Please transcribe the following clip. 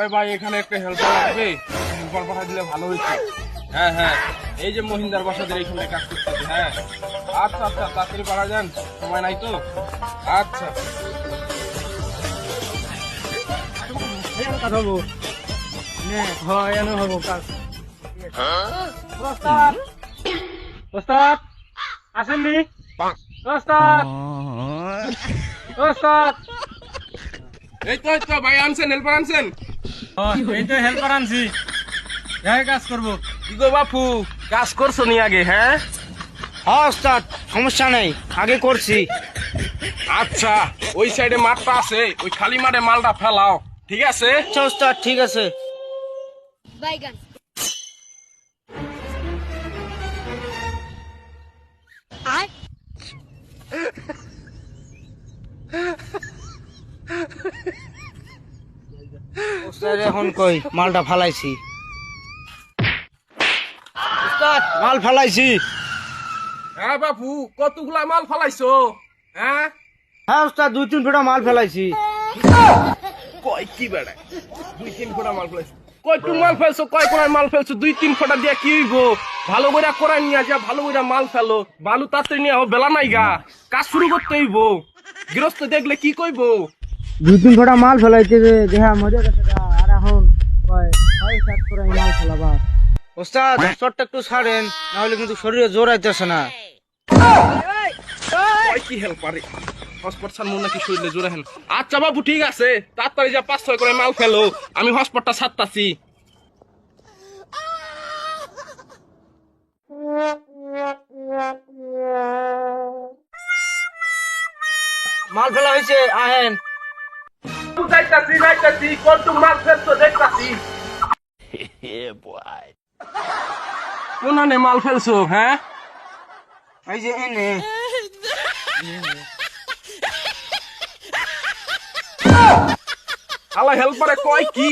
আরে ভাই এখানে একটা হেল্পার লাগবে, হেল্পার পাঠা দিলে ভালো হইতো। হ্যাঁ হ্যাঁ, এই যে মহিন্দার বাসাদের এইখানে কাজ করতেছে। হ্যাঁ আচ্ছা আচ্ছা, তাড়াতাড়ি পাঠা যান, সময় নাই তো। আচ্ছা কাজ হবো হয় এনে হবো কাজ। ওস্তাদ ওস্তাদ আসেন নি ওস্তাদ ওস্তাদ। এই তো ভাই আনছেন, হেল্পার আনছেন। এই তো হেল্পার আনছি, যাই কাজ করবো। কি গো বাপু, কাজ করছো নি আগে? হ্যাঁ হ্যাঁ ওস্তাদ, সমস্যা নেই, আগে করছি। আচ্ছা, ওই সাইডে মাঠটা আছে, ওই খালি মাঠে মালটা ফেলাও, ঠিক আছে? আচ্ছা ওস্তাদ, ঠিক আছে। বাইগান আর ওস্তাদ এখন কই মালটা ফালাইছি। ওস্তাদ মাল ফালাইছি। হ্যাঁ বাপু, কতগুলা মাল ফালাইছো? হ্যাঁ হ্যাঁ ওস্তাদ, 2-3 ফোঁটা মাল ফেলাইছি। কয় কি বেড়া, 2-3 ফোঁটা মাল ফেলাইছো? কয়টুক মাল ফেলছো, কয় কোনায় মাল ফেলছো? 2-3 ফোঁটা দিয়ে কি হইব? ভালো করে কোরাই নিয়ে যা, ভালো করে মাল ফেলো। বালু তাড়াতাড়ি নিয়ে বেলা নাই গা, কাজ শুরু করতে হইব। গৃহস্থ দেখলে কি কইব? 2-3 ফোঁটা মাল ফেলাইতে দেখা মজা গেছে গা। আর এখন কয় 6-7 ফোঁটা মাল ফেলাবা। ওস্তাদ শটটা একটু ছাড়েন, নাহলে কিন্তু শরীরে জোর আইতেছে না। কয় কি হেল্পারে, হসপট ছাড়মু নাকি শরীরে জোরে হেন? আচ্ছা বাবু ঠিক আছে, তাড়াতাড়ি যা 5-6 করে মাল ফেলো, আমি হসপটটা ছাড়তাছি। মাল ফেলা হয়েছে, আহেন। যাইতাছি, কতটুক মাল ফেলছো দেখতাছি। কোনানে মাল ফেলছো? হ্যাঁ এই যে এনে। আলা হেল্পারে কয় কি?